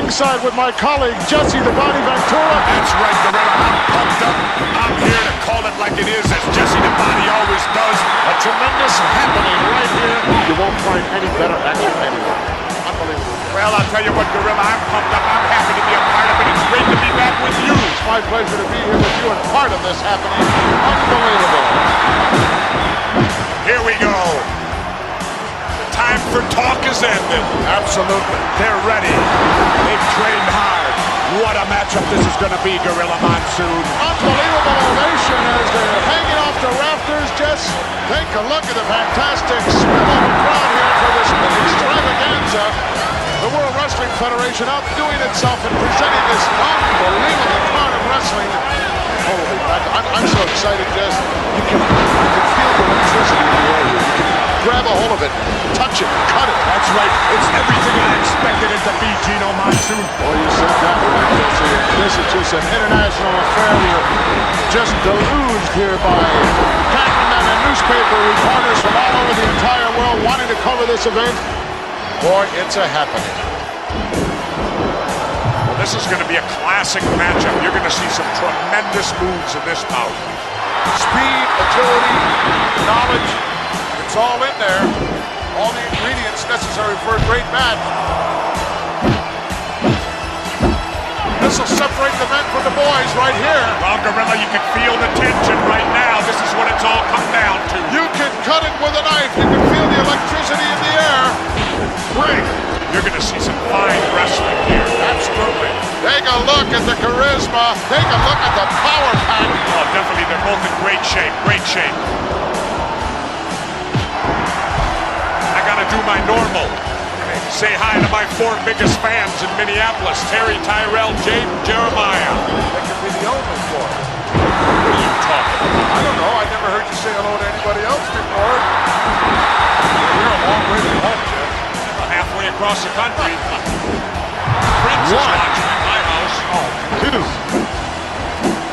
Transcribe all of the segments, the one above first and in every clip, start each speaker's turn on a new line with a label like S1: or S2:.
S1: ringside with my colleague, Jesse the Body Ventura.
S2: That's right, Gorilla. I'm pumped up. I'm here to call it like it is, as Jesse the Body always does.
S1: A tremendous happening right here. You won't find any better action anywhere. Unbelievable.
S2: Well, I'll tell you what, Gorilla, I'm pumped up. I'm happy to be a part of it. It's great to be back with you.
S1: It's my pleasure to be here with you and part of this happening. Unbelievable.
S2: Here we go. The time for talk is ended.
S1: Absolutely.
S2: They're ready. They've trained hard. What a matchup this is going to be, Gorilla Monsoon.
S1: Unbelievable ovation as they're hanging off the rafters. Just take a look at the fantastic swell of a crowd here for this extravaganza. The World Wrestling Federation outdoing itself and presenting this unbelievable card of wrestling. Holy crap. I'm so excited, Jess. You can feel the electricity in the air. You can grab a hold of it, touch it, cut it.
S2: That's right. It's everything I expected it to be, Gino Monsoon.
S1: Well, you said that right, Jesse. This is just an international affair. We're just deluged here by cameramen and newspaper reporters from all over the entire world wanting to cover this event. Boy, it's a happening.
S2: Well, this is going to be a classic matchup. You're going to see some tremendous moves in this bout.
S1: Speed, agility, knowledge, it's all in there. All the ingredients necessary for a great match. This will separate the men from the boys right here.
S2: Well, Gorilla, you can feel the tension right now. This is what it's all come down to.
S1: You can cut it with a knife. You can feel the electricity in the air. Ring.
S2: You're going to see some fine wrestling here.
S1: Absolutely. Take a look at the charisma. Take a look at the power pack.
S2: Oh, definitely. They're both in great shape. Great shape. I got to do my normal. Say hi to my 4 biggest fans in Minneapolis, Terry, Tyrell, Jade, and Jeremiah.
S1: That could be the only 4.
S2: What are you talking about?
S1: I don't know. I never heard you say hello to anybody else before. You're a long way from home, Jeff.
S2: Halfway across the country. Prince is watching at my house.
S1: Oh, dude.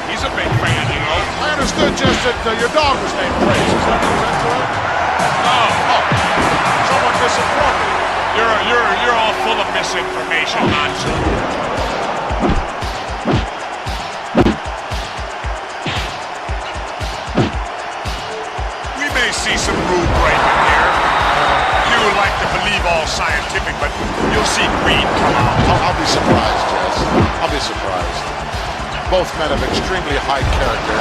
S2: He's a big fan, you know.
S1: I understood just that your dog was named Prince. Is that correct?
S2: Oh.
S1: Someone misinformed me.
S2: You're all full of misinformation, Monsoon. We may see some rule breaking here. You like to believe all scientific, but you'll see greed come out.
S1: I'll be surprised, Jess. I'll be surprised. Both men of extremely high character.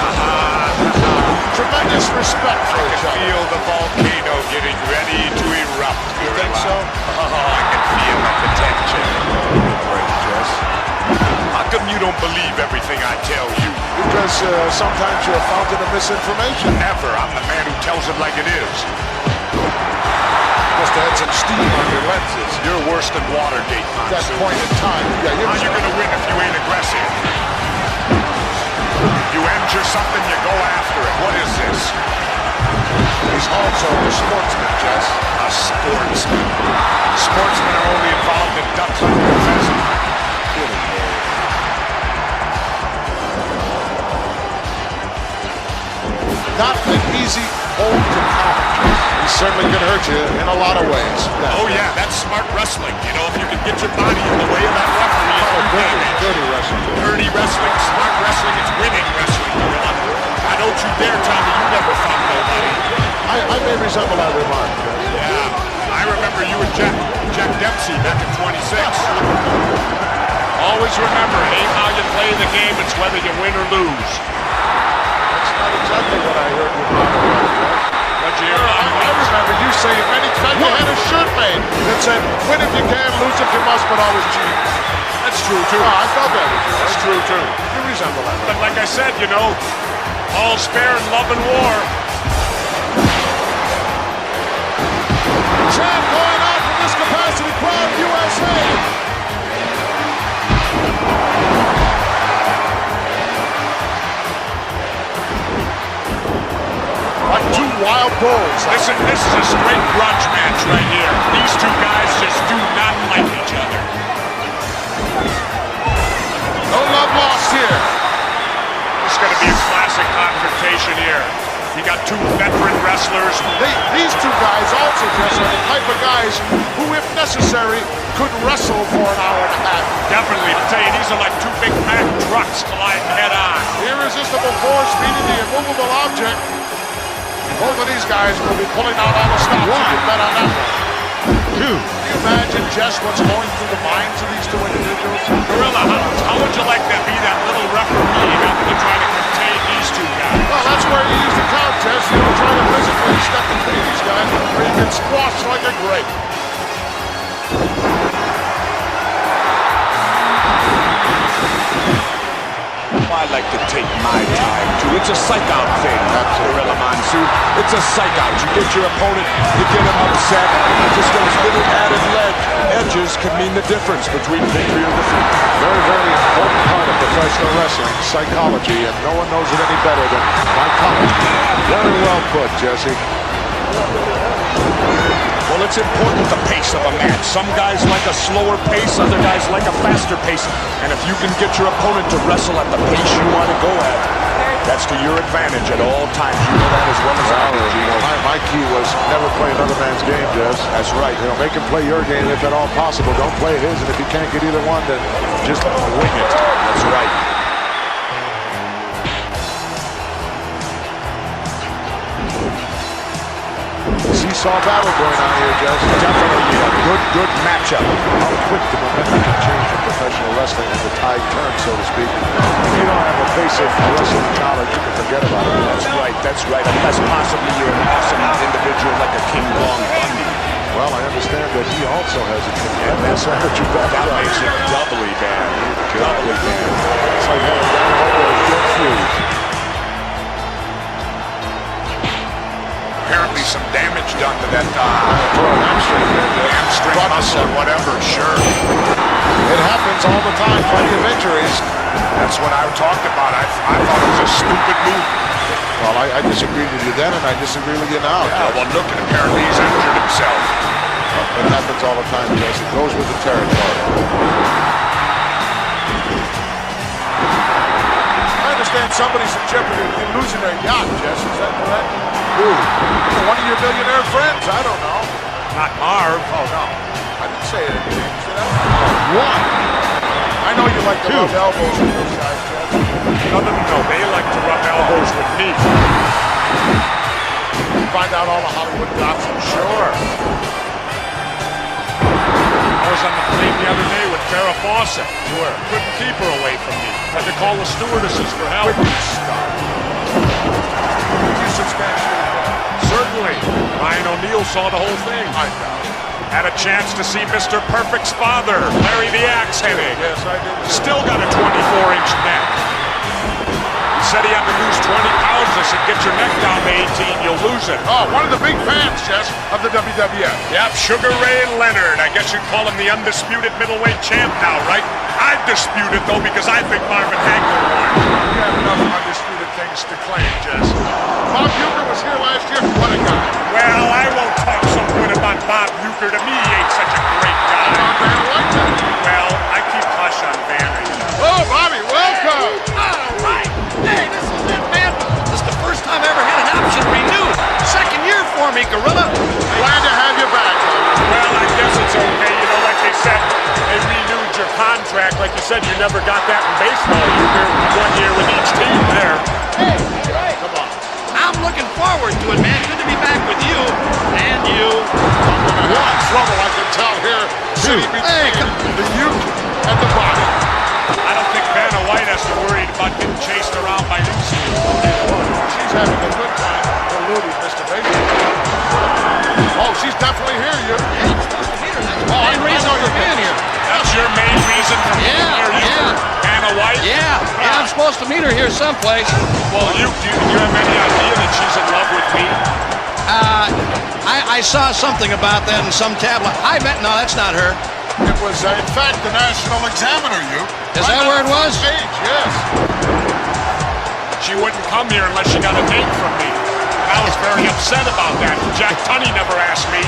S1: Tremendous respect for each other.
S2: Feel the volcano getting ready to erupt.
S1: You think so?
S2: Oh, I can feel the tension.
S1: Great, Jess.
S2: How come you don't believe everything I tell you?
S1: Because sometimes you're a fountain of misinformation.
S2: Never. I'm the man who tells it like it is.
S1: Must have had some steam on your lenses.
S2: You're worse than Watergate, Monsoon.
S1: That point in time. Yeah,
S2: How you gonna win if you ain't aggressive? You injure something, you go after it. What is this?
S1: He's also a sportsman, Jess.
S2: A sportsman. Sportsmen are only involved in duck hunting and pheasant hunting.
S1: Not an easy hold to count. He certainly can hurt you in a lot of ways.
S2: Oh yeah, that's smart wrestling. You know, if you can get your body in the way of that referee,
S1: Dirty wrestling.
S2: dirty wrestling, smart wrestling, it's winning wrestling, Gorilla. Now don't you dare tell me you never fought nobody.
S1: I may resemble that remark.
S2: Yeah, I remember you and Jack Dempsey back in 26. Always remember, it ain't how you play the game, it's whether you win or lose.
S1: That's not exactly what I heard you about.
S2: But you hear
S1: I remember you saying many times you had a shirt made that said, win if you can, lose if you must, but always cheat.
S2: That's true, too.
S1: I felt that with you. That's true, too. You resemble that.
S2: But like I said, you know, all's fair in love and war.
S1: Chant going on from this capacity crowd, USA. Like 2 wild bulls.
S2: This is a straight grudge match right here. These 2 guys just do not like each other.
S1: No love lost here.
S2: It's going to be a classic confrontation here. You got two veteran wrestlers.
S1: These two guys also, Jess, are the type of guys who, if necessary, could wrestle for an hour and a half.
S2: Definitely. I tell you, these are like two big Mack trucks colliding head on.
S1: Irresistible force meeting the immovable object. Both of these guys will be pulling out all the stops. You can bet on that one. Can you imagine, Jess, what's going through the minds of these two individuals?
S2: Gorilla, how would you like to be that little referee having to try to contain these two guys?
S1: Well, that's where you use the count, Jess. You don't try to physically step between these guys, or you get squashed like a grape.
S3: I like to take my time, too. It's a psych-out thing, Gorilla Monsoon. It's a psych-out. You get your opponent, you get him upset. Just those little added edges can mean the difference between victory or defeat.
S1: Very, very important part of professional wrestling, psychology, and no one knows it any better than psychology. Very well put, Jesse.
S3: Well, it's important the pace of a match. Some guys like a slower pace, other guys like a faster pace. And if you can get your opponent to wrestle at the pace you want to go at, that's to your advantage at all times. You know that as well as I do.
S1: My key was never play another man's game, Jess.
S3: That's right.
S1: You know, make him play your game if at all possible. Don't play his, and if you can't get either one, then just wing it.
S3: That's right.
S1: Seesaw battle going on here, Jess.
S3: Definitely a good matchup.
S1: How quick the momentum can change in professional wrestling as the tide turns, so to speak. If you don't have a basic wrestling knowledge, you can forget about it.
S3: That's right. Unless possibly you're an awesome individual like a King Kong Bundy.
S1: Well, I understand that he also has a King Kong. That
S3: makes it doubly bad. Doubly bad.
S1: It's like having down over a good food.
S2: Apparently some damage done to that
S1: hamstring
S2: muscle or whatever, sure.
S1: It happens all the time, plenty of injuries.
S2: That's what I talked about. I thought it was a stupid move.
S1: Well, I disagreed with you then, and I disagree with you now.
S2: Yeah, well, look, and apparently he's injured himself.
S1: It happens all the time, Jess. It goes with the territory. I understand somebody's in jeopardy of losing their yacht, Jess. Is that correct? Who? One of your billionaire friends. I don't know.
S2: Not Marv.
S1: Oh, no. I didn't say anything. One. I know you like to rub elbows with those guys, Jess.
S2: No. They like to rub elbows with me.
S1: Find out all the Hollywood gossip. Sure.
S2: I was on the plane the other day with Farrah Fawcett.
S1: You were.
S2: Couldn't keep her away from me. Had to call the stewardesses for help.
S1: You substantiate that.
S2: Certainly. Ryan O'Neal saw the whole thing.
S1: I know.
S2: Had a chance to see Mr. Perfect's father, Larry the Axe Hennig.
S1: Yes, I did.
S2: Still got a 24-inch neck. He said he had to lose 20 pounds. I said, get your neck down to 18, you'll lose it.
S1: Oh, one of the big fans, Jess, of the WWF.
S2: Yep, Sugar Ray Leonard. I guess you'd call him the undisputed middleweight champ now, right? I dispute it, though, because I think Marvin Hagler won.
S1: You have enough undisputed things to claim, Jess. Bob Uecker was here last year. What a guy.
S2: Well, I won't talk so good about Bob Uecker. To me, he ain't such a great guy.
S1: Banter like that.
S2: Well, I keep hush on Banter.
S1: Oh, Bobby, welcome.
S4: All right. Hey, this is it, man. This is the first time I ever had an option renewed. Second year for me, Gorilla.
S1: Glad to have you back.
S2: Well, I guess it's okay. You know, like they said, they renewed your contract. Like you said, you never got that in baseball. You were 1 year with each team there.
S4: Hey, all right. Come on. I'm looking forward to it, man. Good to be back with you and you.
S1: One trouble I can tell here. Sitting between the Uke and the body.
S2: I don't think Vanna White has to worry about getting chased around by Lucy.
S1: She's having a good time. The LoD, Mr. Baker. Oh, she's definitely here, you.
S4: Main reason for being here.
S2: That's your main reason for being here, you? Vanna White?
S4: Yeah, I'm supposed to meet her here someplace.
S2: Well, do you have any idea that she's in love with me?
S4: I saw something about that in some tablet. No, that's not her.
S1: It was, in fact, the National Examiner, you.
S4: Is that where it was?
S1: Stage, yes.
S2: She wouldn't come here unless she got a date from me. And I was very upset about that. Jack Tunney never asked me.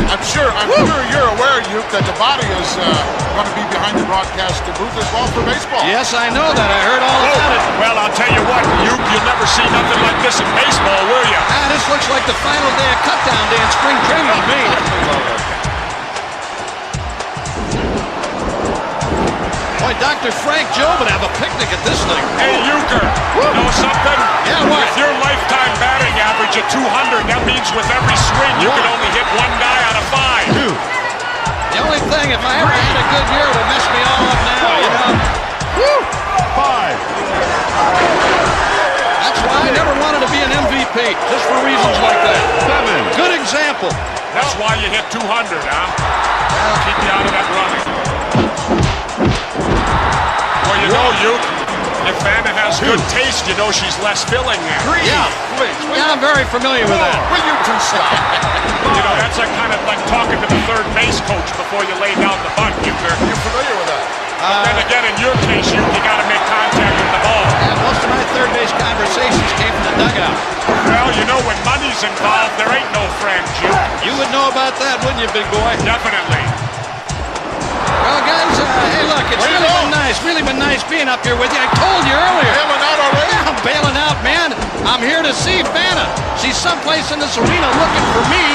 S1: I'm sure you're aware, Uke, that the body is going to be behind the broadcast booth as well for baseball.
S4: Yes, I know that. I heard all about it.
S2: Well, I'll tell you what, you'll never see nothing like this in baseball, will you?
S4: This looks like the final day of cutdown day in spring training to me. Boy, Dr. Frank Joe would have a picnic at this thing.
S2: Hey, Uecker, you know something?
S4: Yeah, what?
S2: With your lifetime batting average at 200, that means with every swing you can only hit one guy out of 5.
S4: The only thing, if I ever had a good year, it would mess me all up now, you know?
S1: 5.
S4: That's why I never wanted to be an MVP, just for reasons like that.
S1: 7.
S4: Good example.
S2: That's why you hit 200, huh? That'll keep you out of that running. Well, you know, Uke, if Vanna has good taste, you know she's less filling there.
S1: 3.
S4: Yeah.
S1: Please.
S4: Yeah, I'm very familiar with that.
S1: Will you two stop?
S2: You know, that's like kind of like talking to the third base coach before you lay down the bunt, Uecker.
S1: You're familiar with that?
S2: But then again, in your case, Uke, you got to make contact with the ball.
S4: Yeah, most of my third base conversations came from the dugout.
S2: Well, you know, when money's involved, there ain't no friends, Uke.
S4: You would know about that, wouldn't you, big boy?
S2: Definitely.
S4: Well, guys, hey, look, it's really been nice being up here with you. I told you earlier.
S1: Bailing out already?
S4: Yeah, I'm bailing out, man. I'm here to see Vanna. She's someplace in this arena looking for me,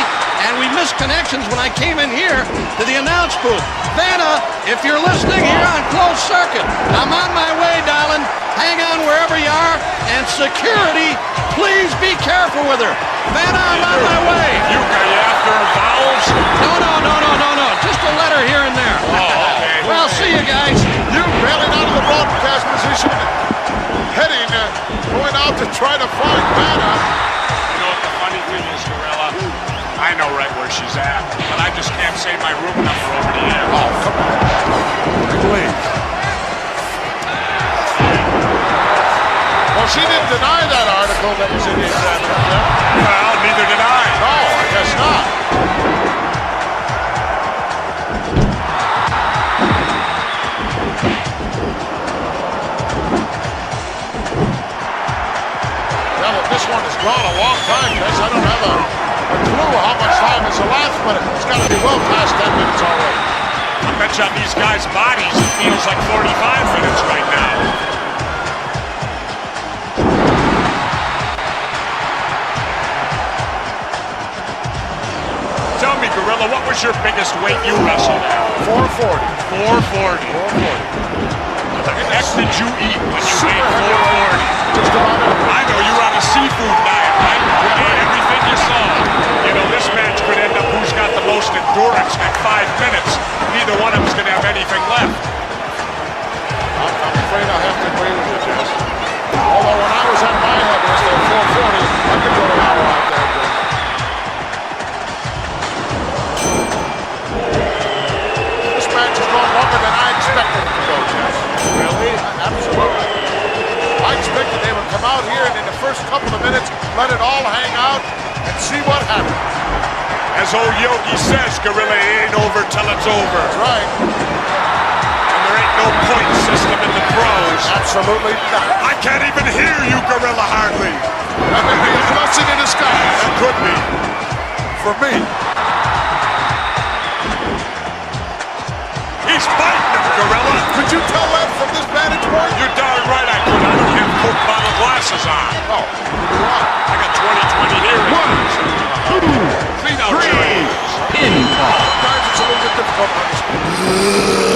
S4: and we missed connections when I came in here to the announce booth. Vanna, if you're listening here on closed circuit, I'm on my way, darling. Hang on wherever you are, and security, please be careful with her. Vanna, I'm on my way.
S2: Uke, are you after her vowels?
S4: No. Just a letter here and there.
S2: Oh, okay.
S4: Well, see you guys.
S1: You bailing out of the broadcast position, going out to try to find Vanna.
S2: You know what the funny thing is, Gorilla? I know right where she's at, but I just can't say my room number over the air.
S1: Oh, come on. Please. Well, she didn't deny that article that was in the Examiner.
S2: Well, neither did I.
S1: No, I guess not. This one has gone a long time, Chris. I don't have a clue how much time is elapsed, but it's got to be well past 10 minutes already.
S2: I bet you on these guys' bodies it feels like 45 minutes right now. Tell me, Gorilla, what was your biggest weight you wrestled at?
S1: 440.
S2: 440.
S1: 440.
S2: What the heck did you eat when you weighed 440?
S1: Just about everything.
S2: I know you were on a seafood diet, right? Yeah, everything you saw. You know, this match could end up who's got the most endurance at 5 minutes. Neither one of them's going to have anything left.
S1: I'm afraid I have to agree with you, Jess. Although when I was at my heaviest at 440, I could go an hour out there, Jess. This match has gone longer than I expected it to go, Jess. Really? Absolutely. I expected they would come out here and in the first couple of minutes let it all hang out and see what happened.
S2: As old Yogi says, Gorilla, it ain't over till it's over.
S1: That's right.
S2: And there ain't no point system in the pros.
S1: Absolutely not.
S2: I can't even hear you, Gorilla, hardly.
S1: That could be a blessing in disguise.
S2: That could be.
S1: For me.
S2: He's fighting him, Gorilla.
S1: Could you tell that from this vantage point?
S2: You're darn right I could. I don't have Coke bottle glasses on.
S1: Oh, you are.
S2: I got 20/20 hearing.
S1: 1, 2,
S2: Clean out your ears.
S1: Sometimes it's a little bit difficult to understand.